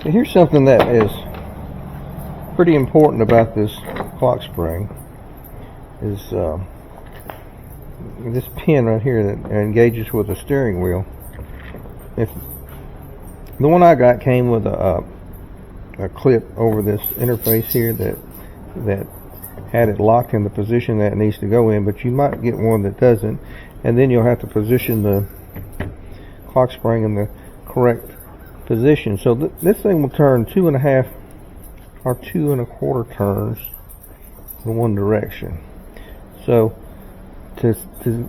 Here's something that is pretty important about this clock spring is this pin right here that engages with the steering wheel. If the one I got came with a clip over this interface here that had it locked in the position that it needs to go in, but you might get one that doesn't, and then you'll have to position the clock spring in the correct position. So this thing will turn 2.5 or 2 1/4 turns in one direction. So to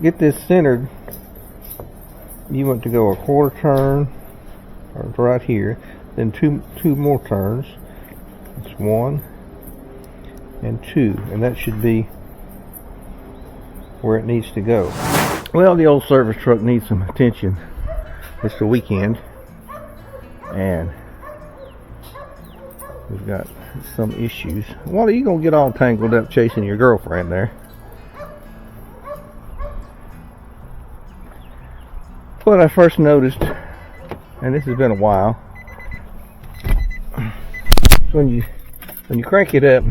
get this centered, you want to go a 1/4 turn or right here, then two more turns. It's 1 and 2, and that should be where it needs to go. Well, the old service truck needs some attention. It's the weekend, and we've got some issues. Wally, you gonna get all tangled up chasing your girlfriend there. What I first noticed, and this has been a while, when you crank it up,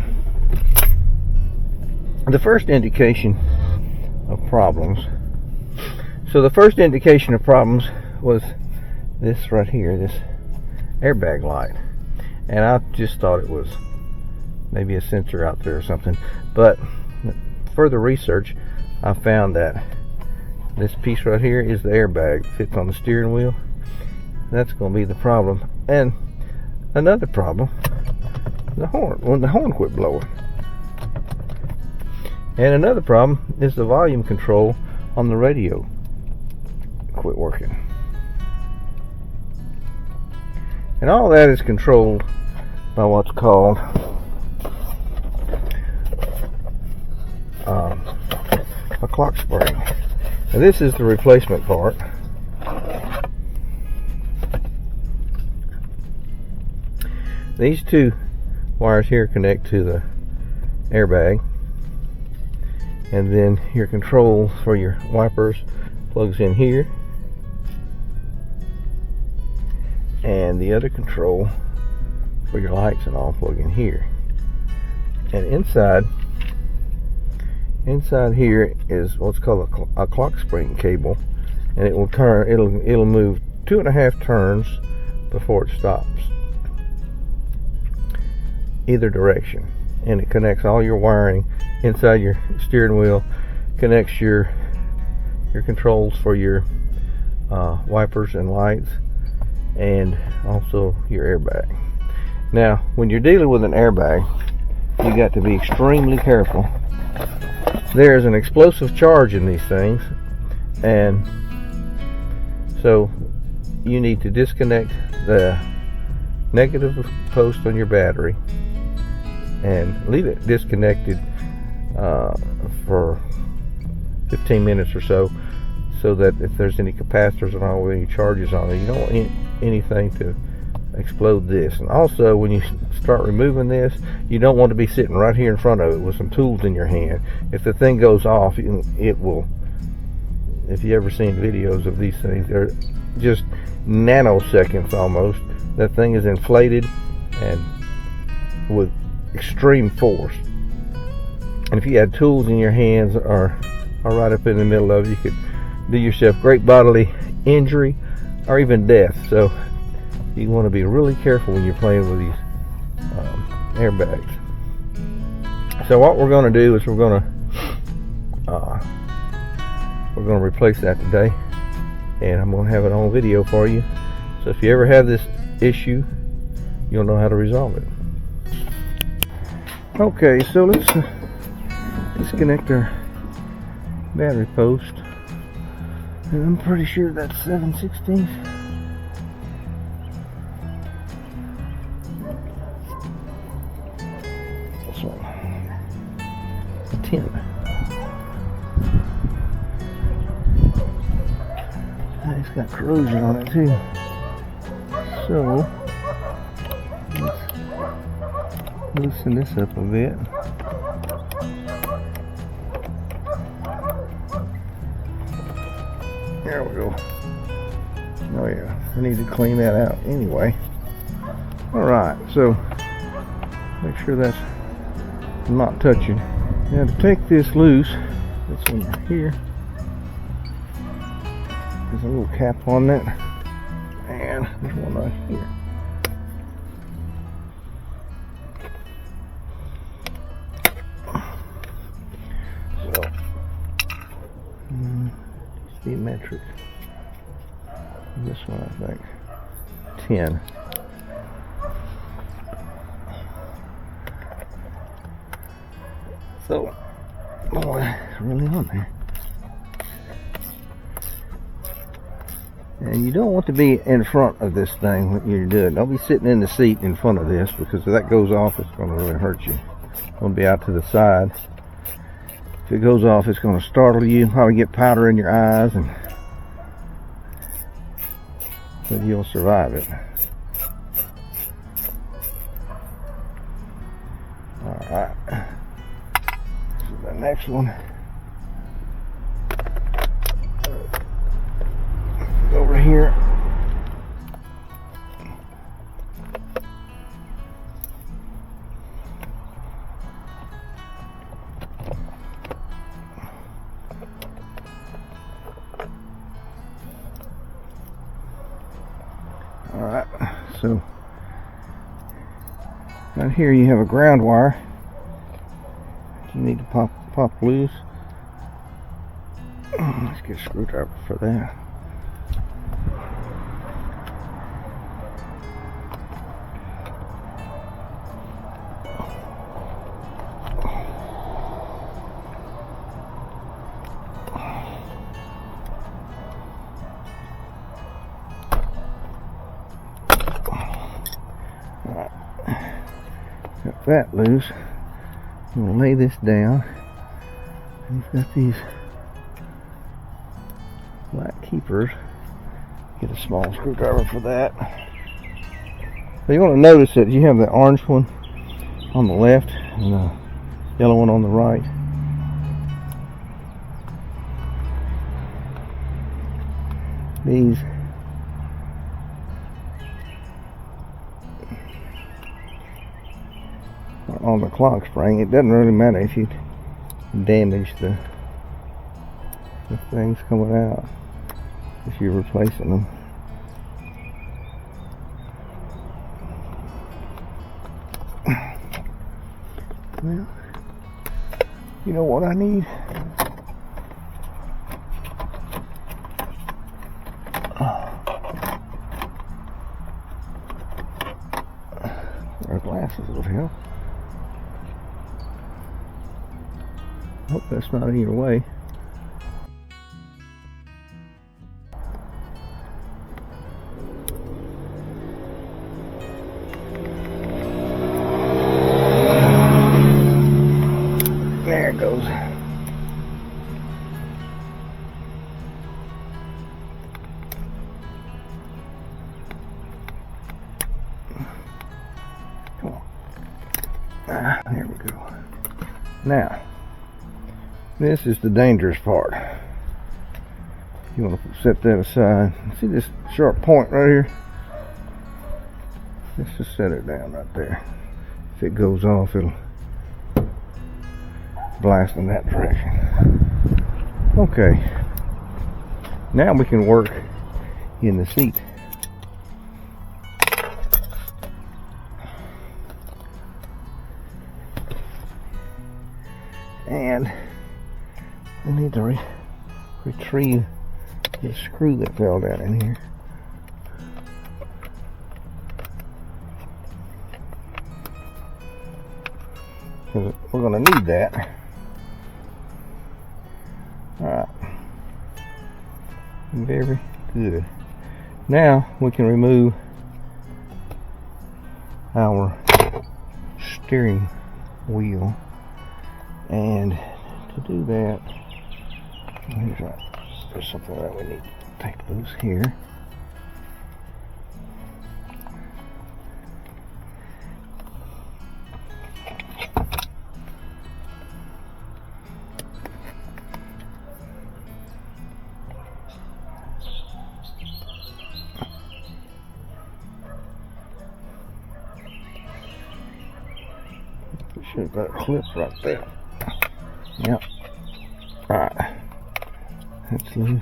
the first indication of problems. So the first indication of problems was this right here, this airbag light, and I just thought it was maybe a sensor out there or something, but further research I found that this piece right here is the airbag. It fits on the steering wheel. That's going to be the problem. And another problem, the horn, when the horn quit blowing. And another problem is the volume control on the radio quit working. And all that is controlled by what's called a clock spring. Now this is the replacement part. These two wires here connect to the airbag, and then your control for your wipers plugs in here, and the other control for your lights and all plug in here. And inside here is what's called a clock spring cable, and it will turn. It'll move 2.5 turns before it stops, either direction, and it connects all your wiring inside your steering wheel, connects your controls for your wipers and lights, and also your airbag. Now, when you're dealing with an airbag, you got to be extremely careful. There's an explosive charge in these things, and so you need to disconnect the negative post on your battery and leave it disconnected for 15 minutes or so that if there's any capacitors and all any charges on it, you don't want anything to explode this. And also, when you start removing this, you don't want to be sitting right here in front of it with some tools in your hand. If the thing goes off, it will, if you ever seen videos of these things, they're just nanoseconds almost. That thing is inflated and with extreme force, and if you had tools in your hands or right up in the middle of it, you could do yourself great bodily injury or even death. So you want to be really careful when you're playing with these airbags. So what we're going to do is we're going to replace that today, and I'm going to have it on video for you. So if you ever have this issue, you'll know how to resolve it. Okay, so let's disconnect our battery post, and I'm pretty sure that's 7/16. This one, 10. It's got corrosion on it too. So let's loosen this up a bit. There we go. Oh yeah, I need to clean that out anyway. Alright, so make sure that's not touching. Now to take this loose, this one here, there's a little cap on that, and there's one right here. So, it's the metric. This one, I think, 10. So, boy, it's really on there. And you don't want to be in front of this thing when you're doing it. Don't be sitting in the seat in front of this, because if that goes off, it's going to really hurt you. It's going to be out to the side. If it goes off, it's going to startle you, probably get powder in your eyes, and but you'll survive it. Alright. So the next one. Over here. Alright, so right here you have a ground wire you need to pop loose. Let's get a screwdriver for that. Got that loose. I'm going to lay this down. And you've got these black keepers. Get a small screwdriver for that. So you want to notice that you have the orange one on the left and the yellow one on the right. These on the clock spring. It doesn't really matter if you damage the things coming out if you're replacing them. Well, you know what I need? Our glasses would help. Hope that's not in your way. There it goes. Come on. There we go. Now, this is the dangerous part. You want to set that aside. See this sharp point right here? Let's just set it down right there. If it goes off, it'll blast in that direction. Okay. Now we can work in the seat. And I need to retrieve the screw that fell down in here. Because we're going to need that. Alright. Very good. Now we can remove our steering wheel. And to do that, there's something that we need to take loose here. Should have got a clip right there. Yep. Alright. That's loose.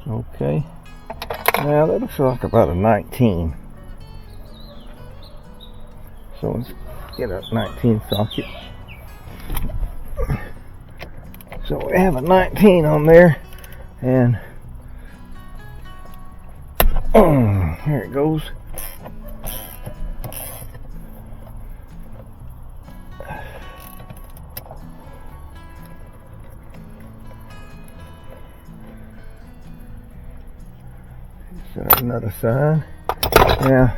Okay. Now that looks like about a 19. So let's get a 19 socket. So we have a 19 on there, and here it goes. Set another side. Now,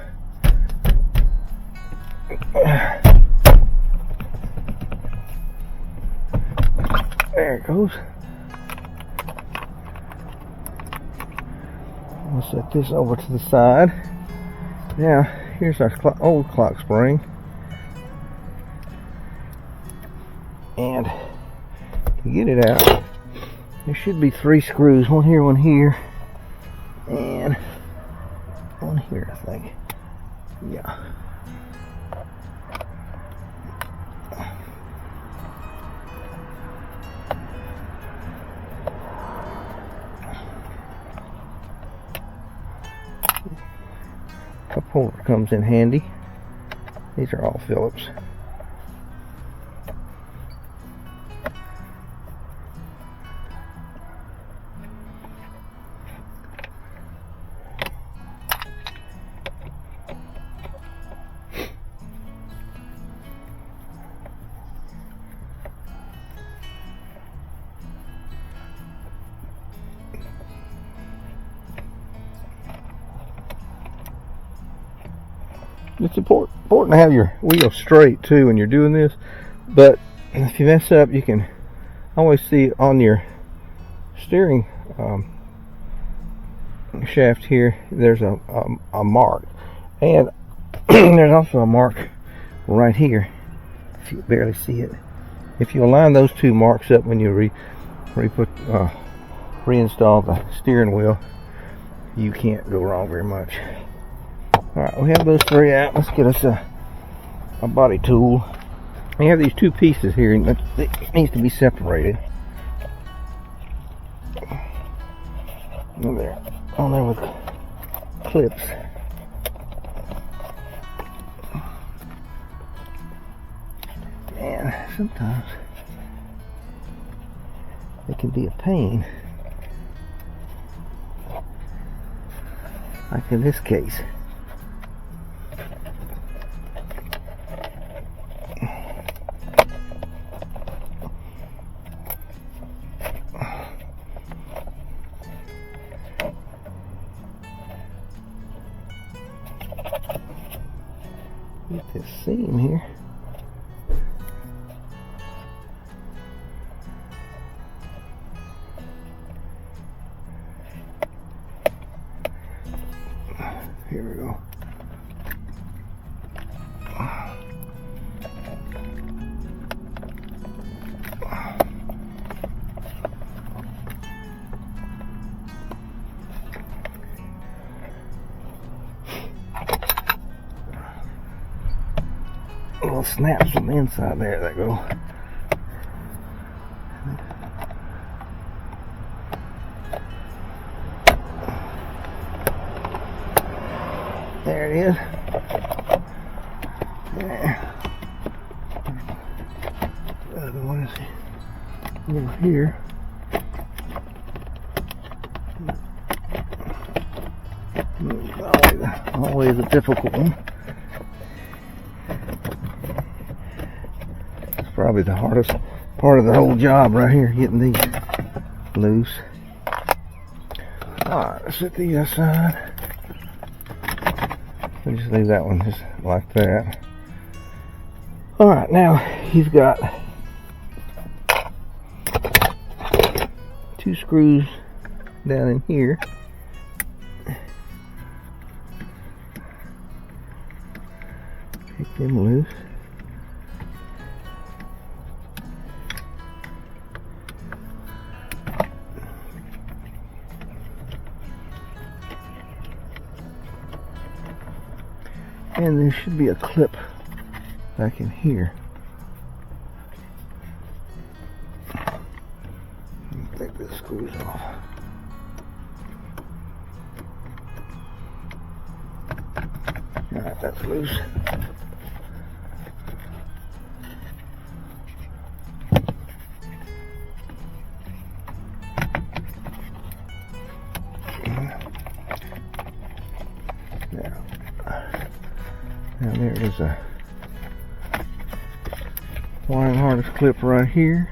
there it goes. We'll set this over to the side. Now, here's our old clock spring. And to get it out, there should be 3 screws, one here, and one here, I think. Yeah. Cup holder comes in handy. These are all Phillips. It's important to have your wheel straight too when you're doing this, but if you mess up, you can always see on your steering shaft here, there's a mark, and there's also a mark right here, if you barely see it. If you align those 2 marks up when you reinstall the steering wheel, you can't go wrong very much. Alright, we have those 3 out. Let's get us a body tool. We have these 2 pieces here, and it needs to be separated. On there with clips. And sometimes it can be a pain, like in this case. Get this seam here. Here we go. Little snaps from the inside there that go. There it is. There. The other one is over here. Always a difficult one. It's probably the hardest part of the whole job right here, getting these loose. Alright, let's set these aside. We'll just leave that one just like that. Alright, now he's got 2 screws down in here. Take them loose. And there should be a clip back in here. Take the screws off. Alright, that's loose. Now there is a wiring harness clip right here.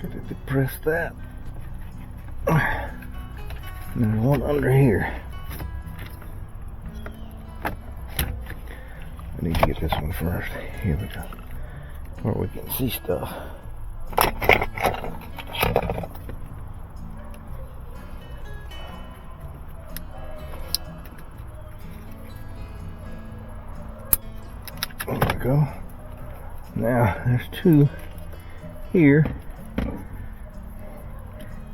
Gotta depress that. And there's one under here. I need to get this one first. Here we go. Where we can see stuff. There we go. Now there's two here.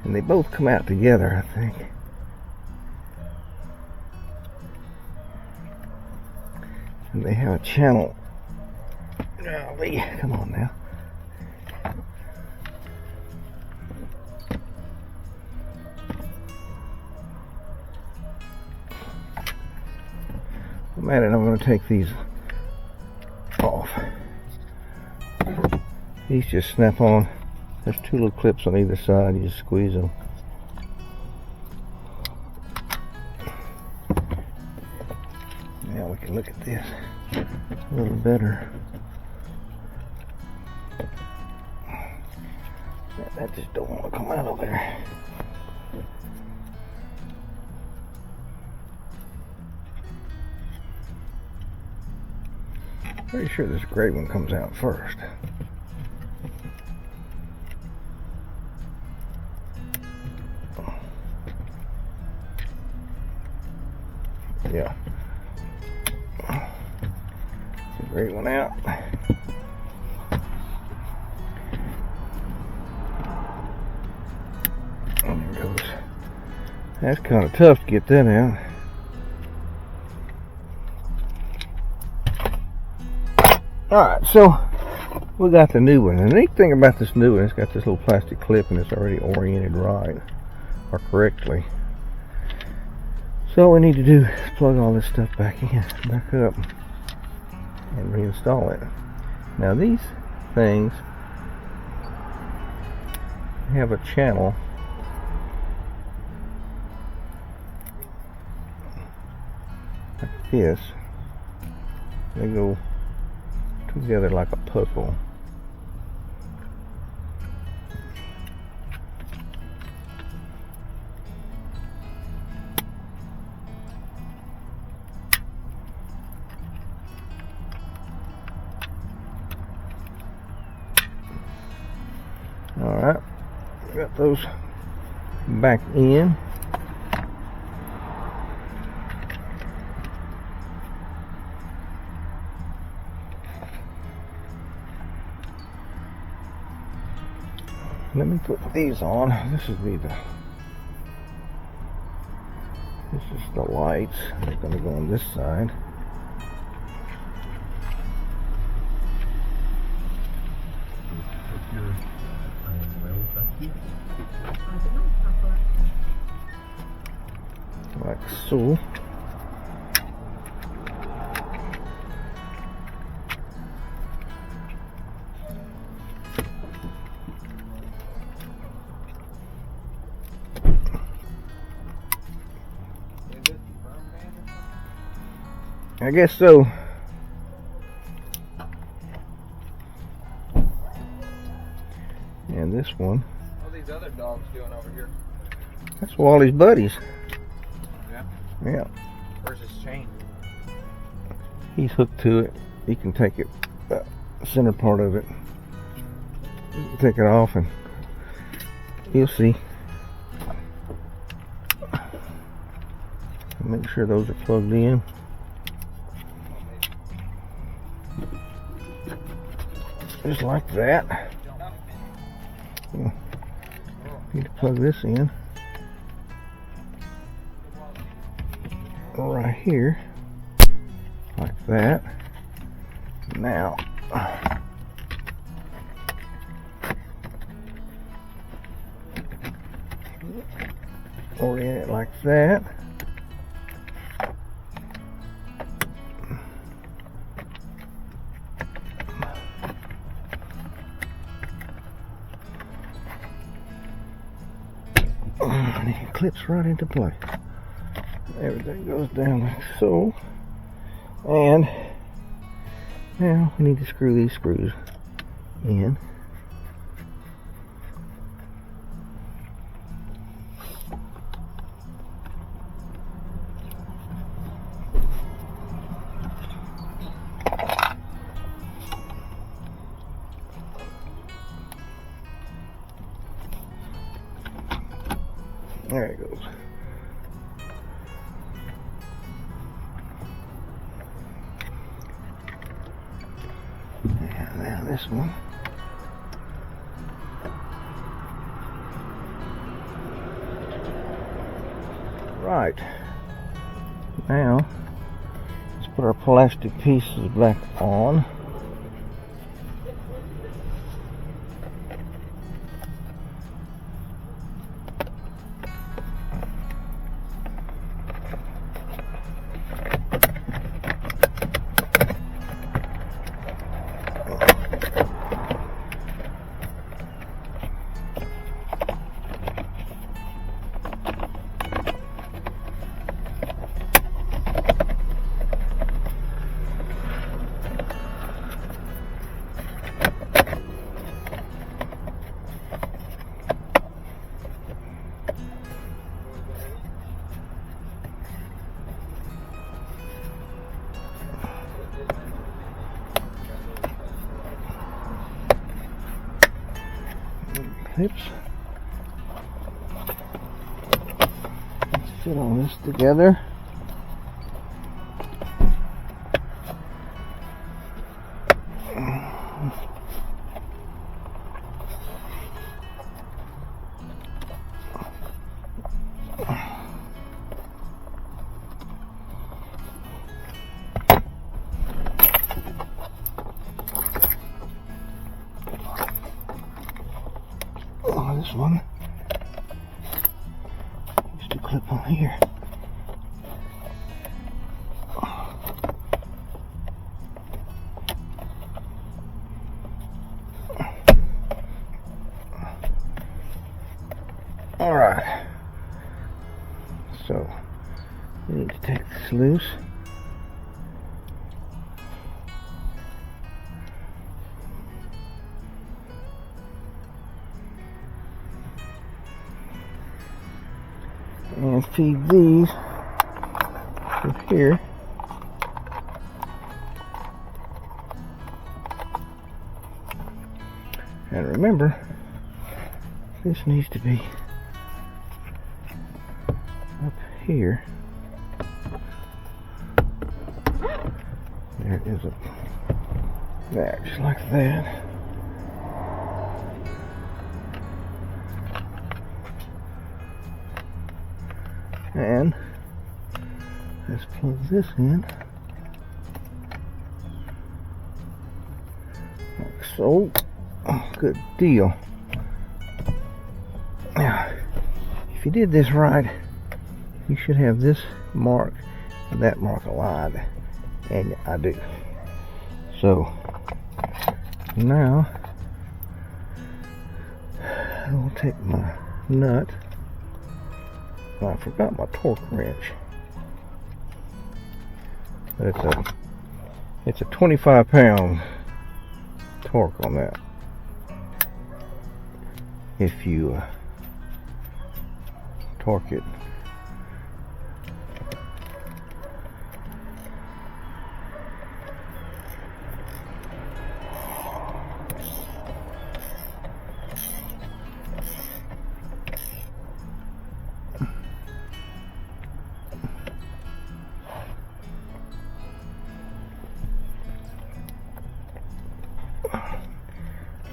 And they both come out together, I think. And they have a channel. Golly, come on now. I'm at it, I'm going to take these off. These just snap on. There's two little clips on either side, you just squeeze them. Now we can look at this a little better. That just don't want to come out of there. Pretty sure this gray one comes out first. Yeah. It's a great one out. And there goes. That's kind of tough to get that out. Alright, so we got the new one. And the neat thing about this new one, it's got this little plastic clip and it's already oriented right or correctly. So all we need to do is plug all this stuff back in, back up, and reinstall it. Now these things have a channel like this. They go together like a puzzle. Alright, got those back in. Let me put these on. This is the lights. They're going to go on this side. Like so. I guess so. And this one. What are these other dogs doing over here? That's Wally's buddies. Yeah? Yeah. Where's his chain? He's hooked to it. You can take it, the center part of it. You can take it off and you'll see. Make sure those are plugged in. Just like that. Need to plug this in right here, like that. Now, orient it like that. And it clips right into place. Everything goes down like so. And now we need to screw these screws in. There it goes. And now this one. Right. Now, let's put our plastic pieces back on. Clips. Let's fit all this together. This one used to clip on here. All right, so we need to take this loose. And feed these through here. And remember, this needs to be up here. There is a there, just like that. And let's plug this in, like so. Oh, good deal. Now, if you did this right, you should have this mark and that mark aligned, and I do. So now I will take my nut. I forgot my torque wrench, but it's a 25-pound torque on that. If you torque it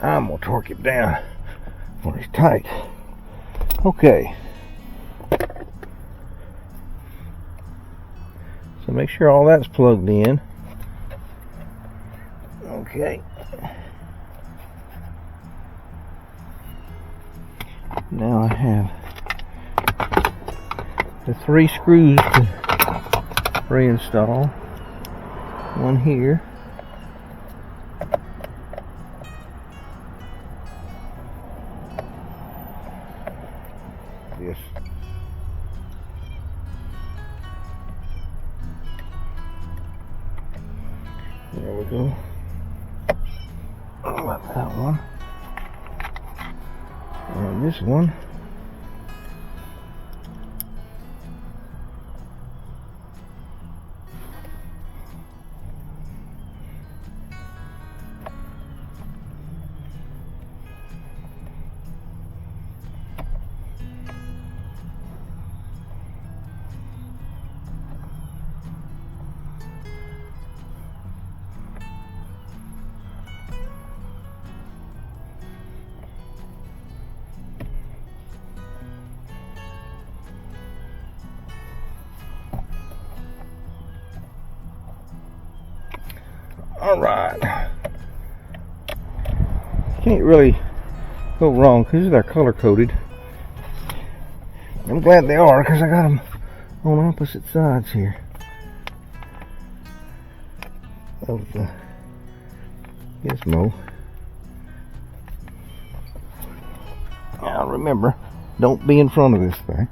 I'm gonna torque it down when it's tight. Okay. So make sure all that's plugged in. Okay. Now I have the 3 screws to reinstall. One here. This. There we go. About that one. And this one. Alright. Can't really go wrong because they're color coded. I'm glad they are because I got them on opposite sides here of the gizmo. Now remember, don't be in front of this thing.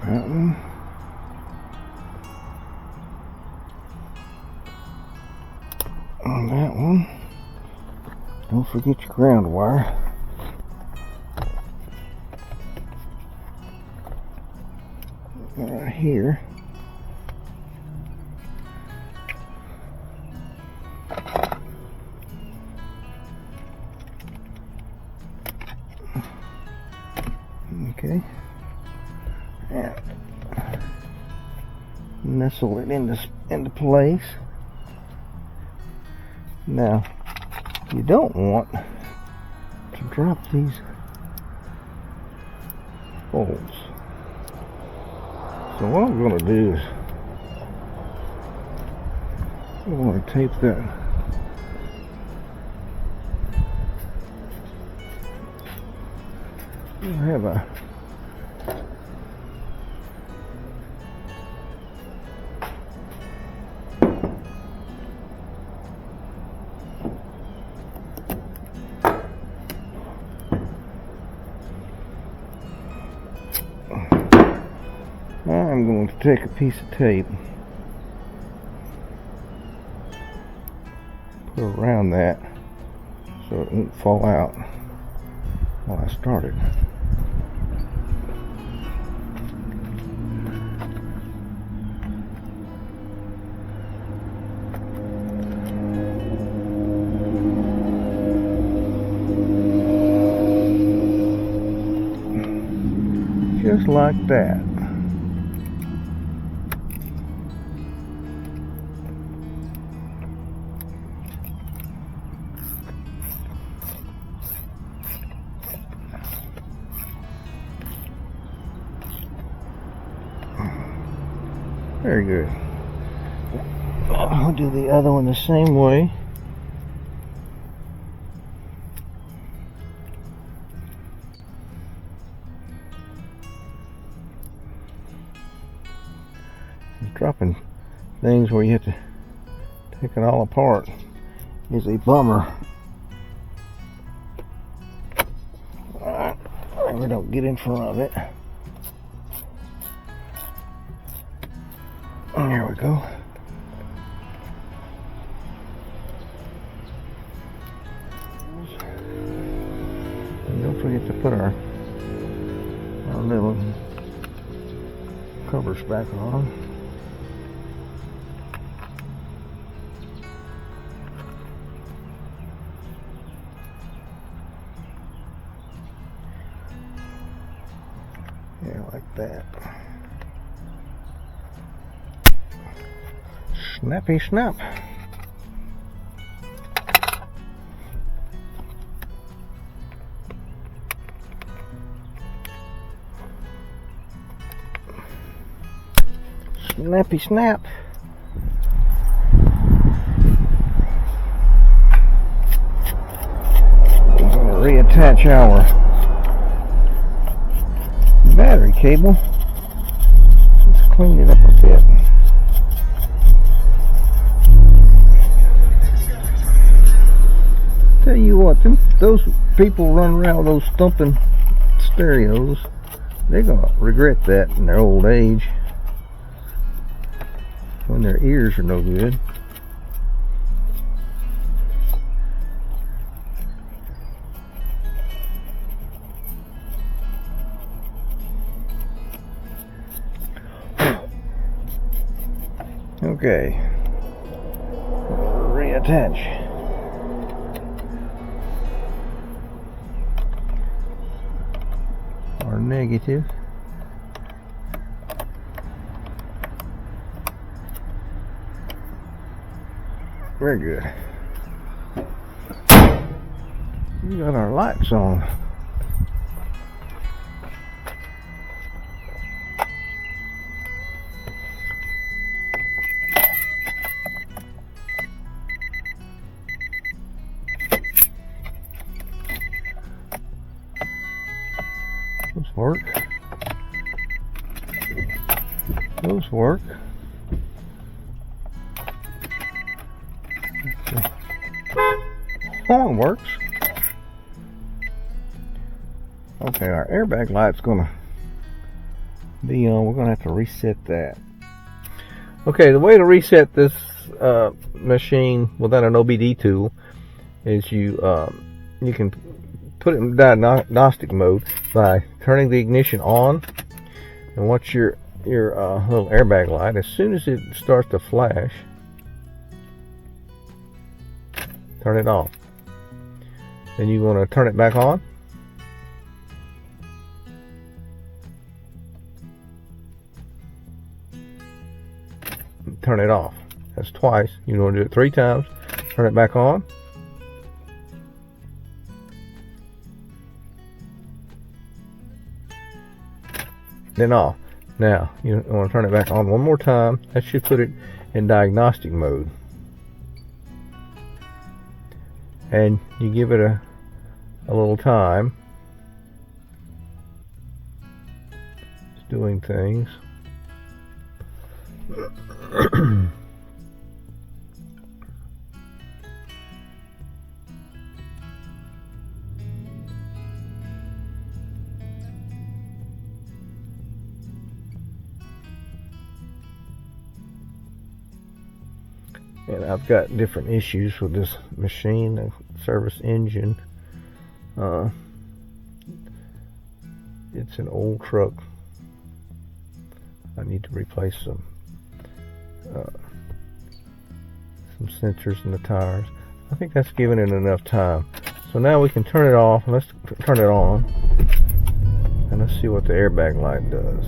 That one. On that one. Don't forget your ground wire. Right here. Okay. And nestle it into place. Now, you don't want to drop these bolts. So what I'm going to do is I'm going to tape that I have a I'm going to take a piece of tape, put around that so it won't fall out while I start it. Just like that. Very good. I'll do the other one the same way. Dropping things where you have to take it all apart is a bummer. Alright, we don't get in front of it. There we go. And don't forget to put our little covers back on. Yeah, like that. Snappy snap. Snappy snap. We're going to reattach our battery cable. Let's clean it up a bit. Tell you what, those people run around with those thumping stereos, they're going to regret that in their old age when their ears are no good. Okay, reattach. Our negative. Very good. We got our lights on. Those work. Those work. Horn works. Okay, our airbag light's gonna be on. We're gonna have to reset that. Okay, the way to reset this machine without an OBD tool is you can put it in diagnostic mode by turning the ignition on, and watch your little airbag light. As soon as it starts to flash, turn it off. Then you want to turn it back on. Turn it off. That's twice. You want to do it 3 times. Turn it back on. Then off. Now you want to turn it back on one more time. That should put it in diagnostic mode. And you give it a little time. It's doing things. And I've got different issues with this machine, the service engine. It's an old truck. I need to replace some sensors in the tires. I think that's giving it enough time. So now we can turn it off. Let's turn it on, and let's see what the airbag light does.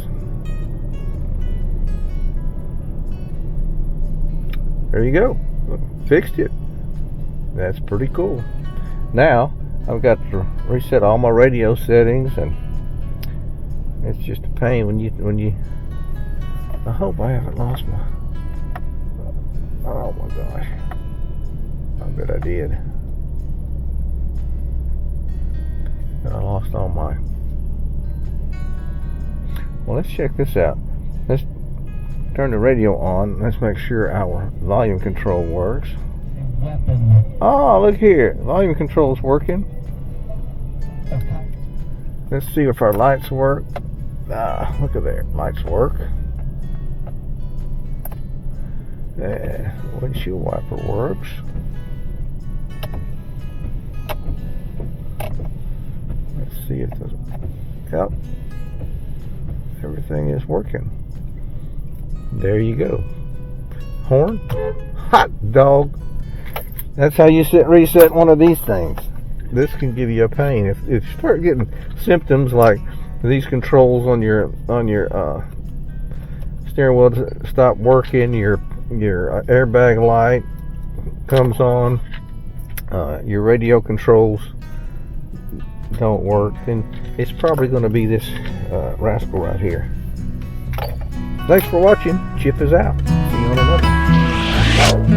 There you go. Fixed it. That's pretty cool. Now I've got to reset all my radio settings, and it's just a pain when you I hope I haven't lost my, oh my gosh, I bet I did. I lost all my, well, let's check this out. Let's turn the radio on. Let's make sure our volume control works. Oh, look here. Volume control is working. Let's see if our lights work. Look at there. Lights work. Windshield wiper works. Let's see if the yep, everything is working. There you go. Horn, hot dog. That's how you reset one of these things. This can give you a pain if you start getting symptoms like these controls on your steering wheel stop working, your airbag light comes on, your radio controls don't work, then it's probably going to be this rascal right here. Thanks for watching. Chip is out. See you on another.